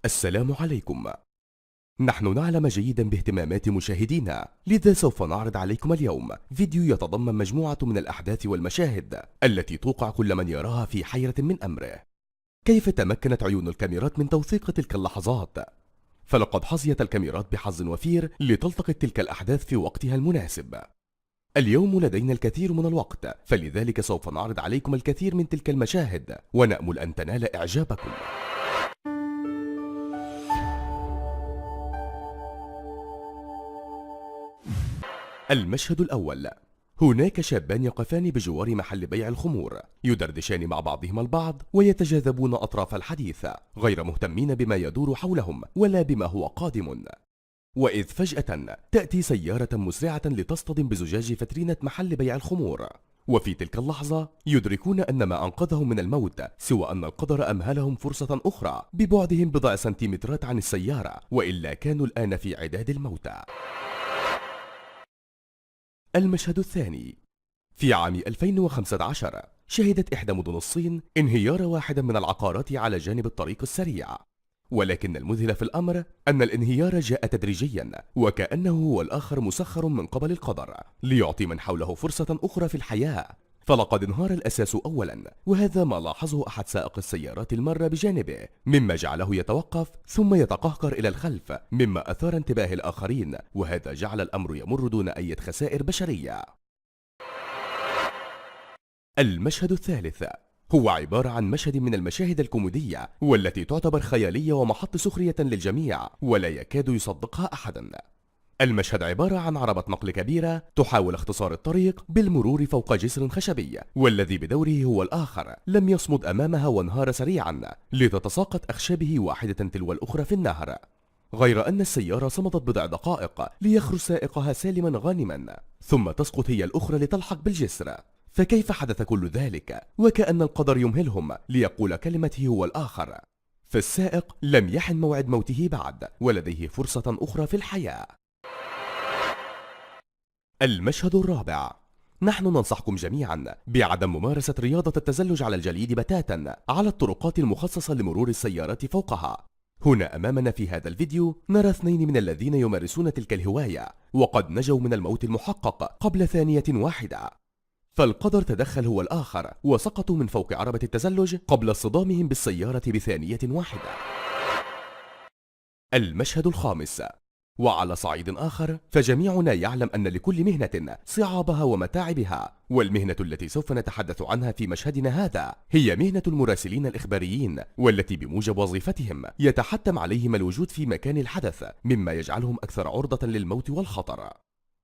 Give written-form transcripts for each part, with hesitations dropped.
السلام عليكم. نحن نعلم جيدا باهتمامات مشاهدينا، لذا سوف نعرض عليكم اليوم فيديو يتضمن مجموعة من الأحداث والمشاهد التي توقع كل من يراها في حيرة من أمره. كيف تمكنت عيون الكاميرات من توثيق تلك اللحظات؟ فلقد حظيت الكاميرات بحظ وفير لتلتقط تلك الأحداث في وقتها المناسب. اليوم لدينا الكثير من الوقت، فلذلك سوف نعرض عليكم الكثير من تلك المشاهد ونأمل أن تنال إعجابكم. المشهد الأول: هناك شابان يقفان بجوار محل بيع الخمور، يدردشان مع بعضهما البعض ويتجاذبون أطراف الحديث، غير مهتمين بما يدور حولهم ولا بما هو قادم. وإذ فجأة تأتي سيارة مسرعة لتصطدم بزجاج فترينة محل بيع الخمور، وفي تلك اللحظة يدركون أن ما أنقذهم من الموت سوى أن القدر أمهلهم فرصة أخرى ببعدهم بضع سنتيمترات عن السيارة، وإلا كانوا الآن في عداد الموتى. المشهد الثاني: في عام 2015 شهدت إحدى مدن الصين انهيار واحد من العقارات على جانب الطريق السريع، ولكن المذهل في الأمر أن الانهيار جاء تدريجيا، وكأنه هو الآخر مسخر من قبل القدر ليعطي من حوله فرصة أخرى في الحياة. فلقد انهار الأساس أولا، وهذا ما لاحظه أحد سائق السيارات المارة بجانبه، مما جعله يتوقف ثم يتقهقر إلى الخلف، مما أثار انتباه الآخرين، وهذا جعل الأمر يمر دون أي خسائر بشرية. المشهد الثالث هو عبارة عن مشهد من المشاهد الكوميدية والتي تعتبر خيالية ومحط سخرية للجميع ولا يكاد يصدقها أحد. المشهد عبارة عن عربة نقل كبيرة تحاول اختصار الطريق بالمرور فوق جسر خشبي، والذي بدوره هو الآخر لم يصمد أمامها وانهار سريعا لتتساقط أخشابه واحدة تلو الأخرى في النهر، غير أن السيارة صمدت بضع دقائق ليخرج سائقها سالما غانما، ثم تسقط هي الأخرى لتلحق بالجسر. فكيف حدث كل ذلك وكأن القدر يمهلهم ليقول كلمته هو الآخر؟ فالسائق لم يحن موعد موته بعد، ولديه فرصة أخرى في الحياة. المشهد الرابع: نحن ننصحكم جميعا بعدم ممارسة رياضة التزلج على الجليد بتاتا على الطرقات المخصصة لمرور السيارات فوقها. هنا أمامنا في هذا الفيديو نرى اثنين من الذين يمارسون تلك الهواية، وقد نجوا من الموت المحقق قبل ثانية واحدة. فالقدر تدخل هو الآخر وسقطوا من فوق عربة التزلج قبل اصطدامهم بالسيارة بثانية واحدة. المشهد الخامس: وعلى صعيد آخر فجميعنا يعلم أن لكل مهنة صعابها ومتاعبها، والمهنة التي سوف نتحدث عنها في مشهدنا هذا هي مهنة المراسلين الإخباريين، والتي بموجب وظيفتهم يتحتم عليهم الوجود في مكان الحدث، مما يجعلهم أكثر عرضة للموت والخطر.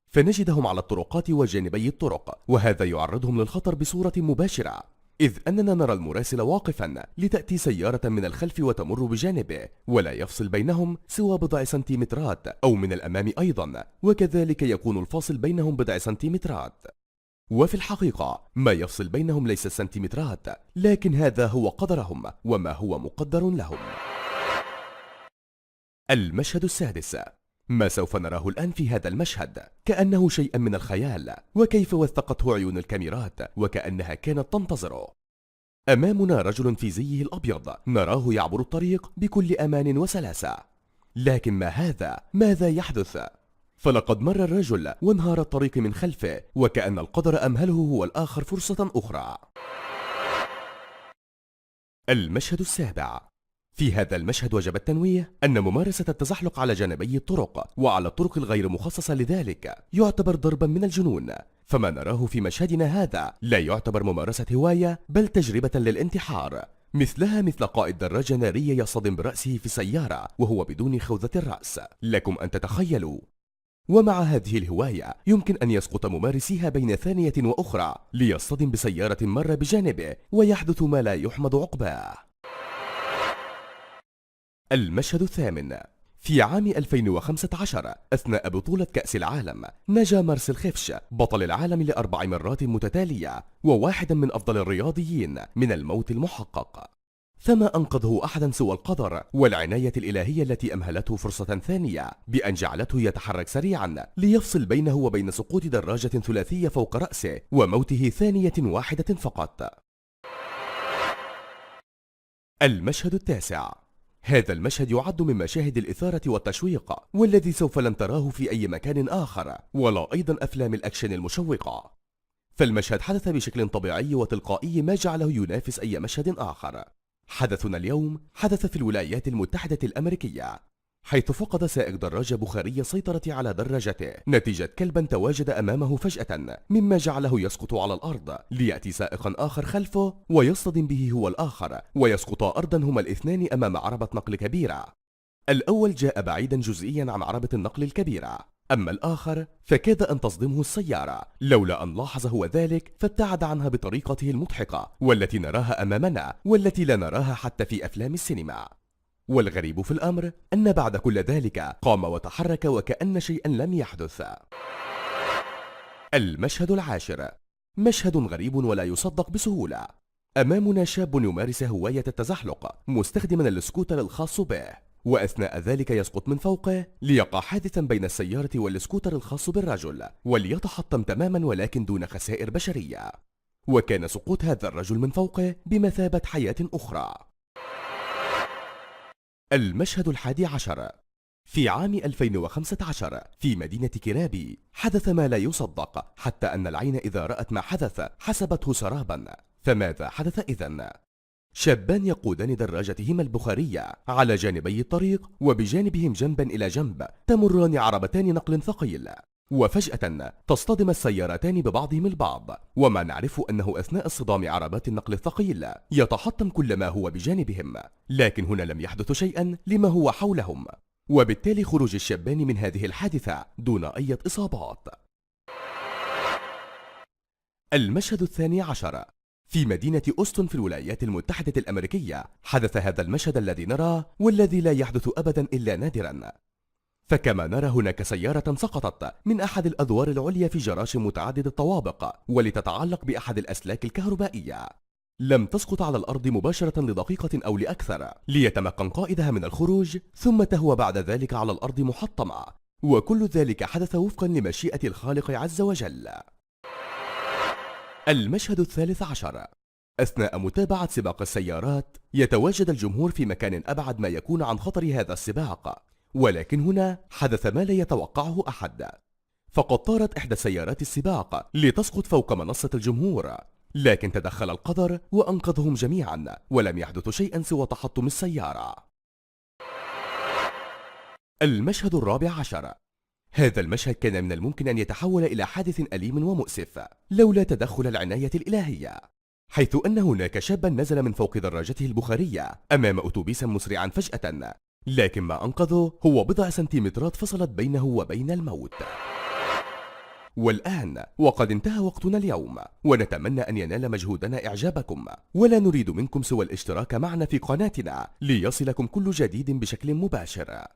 فنجدهم على الطرقات وجانبي الطرق، وهذا يعرضهم للخطر بصورة مباشرة، إذ أننا نرى المراسل واقفا لتأتي سيارة من الخلف وتمر بجانبه، ولا يفصل بينهم سوى بضع سنتيمترات، أو من الأمام أيضا، وكذلك يكون الفاصل بينهم بضع سنتيمترات. وفي الحقيقة ما يفصل بينهم ليس السنتيمترات، لكن هذا هو قدرهم وما هو مقدر لهم. المشهد السادس: ما سوف نراه الآن في هذا المشهد كأنه شيئا من الخيال، وكيف وثقته عيون الكاميرات وكأنها كانت تنتظره. أمامنا رجل في زيه الأبيض نراه يعبر الطريق بكل أمان وسلاسة، لكن ما هذا؟ ماذا يحدث؟ فلقد مر الرجل وانهار الطريق من خلفه، وكأن القدر أمهله هو الآخر فرصة أخرى. المشهد السابع: في هذا المشهد وجب التنويه أن ممارسة التزحلق على جانبي الطرق وعلى الطرق الغير مخصصة لذلك يعتبر ضربا من الجنون، فما نراه في مشهدنا هذا لا يعتبر ممارسة هواية بل تجربة للانتحار، مثلها مثل قائد دراجة نارية يصطدم برأسه في سيارة وهو بدون خوذة الرأس، لكم أن تتخيلوا. ومع هذه الهواية يمكن أن يسقط ممارسيها بين ثانية وأخرى ليصطدم بسيارة مر بجانبه ويحدث ما لا يحمد عقباه. المشهد الثامن: في عام 2015 أثناء بطولة كأس العالم نجا مارسيل خيفش بطل العالم ل4 مرات متتالية وواحدا من أفضل الرياضيين من الموت المحقق، فما أنقذه أحدا سوى القدر والعناية الإلهية التي أمهلته فرصة ثانية بأن جعلته يتحرك سريعا ليفصل بينه وبين سقوط دراجة ثلاثية فوق رأسه وموته ثانية واحدة فقط. المشهد التاسع: هذا المشهد يعد من مشاهد الإثارة والتشويق، والذي سوف لن تراه في أي مكان آخر، ولا أيضا أفلام الأكشن المشوقة. فالمشهد حدث بشكل طبيعي وتلقائي، ما جعله ينافس أي مشهد آخر. حدثنا اليوم حدث في الولايات المتحدة الأمريكية، حيث فقد سائق دراجة بخارية السيطرة على دراجته نتيجة كلبا تواجد أمامه فجأة، مما جعله يسقط على الأرض، ليأتي سائق آخر خلفه ويصطدم به هو الآخر، ويسقطا أرضا هما الاثنان أمام عربة نقل كبيرة. الأول جاء بعيدا جزئيا عن عربة النقل الكبيرة، أما الآخر فكاد أن تصدمه السيارة، لولا أن لاحظ هو ذلك فابتعد عنها بطريقته المضحكة، والتي نراها أمامنا والتي لا نراها حتى في أفلام السينما. والغريب في الأمر أن بعد كل ذلك قام وتحرك وكأن شيئا لم يحدث. المشهد العاشر، مشهد غريب ولا يصدق بسهولة. أمامنا شاب يمارس هواية التزحلق مستخدما السكوتر الخاص به، وأثناء ذلك يسقط من فوقه ليقع حادثا بين السيارة والسكوتر الخاص بالرجل، وليتحطم تماما ولكن دون خسائر بشرية. وكان سقوط هذا الرجل من فوقه بمثابة حياة أخرى. المشهد الحادي عشر، في عام 2015 في مدينة كيرابي حدث ما لا يصدق، حتى أن العين إذا رأت ما حدث حسبته سرابا. فماذا حدث إذن؟ شابان يقودان دراجتهما البخارية على جانبي الطريق، وبجانبهم جنبا إلى جنب تمران عربتان نقل ثقيل، وفجأة تصطدم السيارتان ببعضهم البعض. وما نعرف أنه أثناء اصطدام عربات النقل الثقيل يتحطم كل ما هو بجانبهم، لكن هنا لم يحدث شيئا لما هو حولهم، وبالتالي خروج الشابان من هذه الحادثة دون أي إصابات. المشهد الثاني عشر، في مدينة أوستن في الولايات المتحدة الأمريكية حدث هذا المشهد الذي نراه والذي لا يحدث أبدا إلا نادرا. فكما نرى هناك سيارة سقطت من أحد الأدوار العليا في جراج متعدد الطوابق ولتتعلق بأحد الأسلاك الكهربائية. لم تسقط على الأرض مباشرة لدقيقة أو لأكثر ليتمكن قائدها من الخروج، ثم تهوى بعد ذلك على الأرض محطمة، وكل ذلك حدث وفقا لمشيئة الخالق عز وجل. المشهد الثالث عشر، أثناء متابعة سباق السيارات يتواجد الجمهور في مكان أبعد ما يكون عن خطر هذا السباق، ولكن هنا حدث ما لا يتوقعه أحد، فقد طارت إحدى سيارات السباق لتسقط فوق منصة الجمهور، لكن تدخل القدر وأنقذهم جميعا، ولم يحدث شيئا سوى تحطم السيارة. المشهد الرابع عشر، هذا المشهد كان من الممكن أن يتحول إلى حادث أليم ومؤسف لولا تدخل العناية الإلهية، حيث أن هناك شابا نزل من فوق دراجته البخارية أمام أتوبيس مسرعا فجأة، لكن ما أنقذه هو بضع سنتيمترات فصلت بينه وبين الموت. والآن وقد انتهى وقتنا اليوم، ونتمنى أن ينال مجهودنا إعجابكم، ولا نريد منكم سوى الاشتراك معنا في قناتنا ليصلكم كل جديد بشكل مباشر.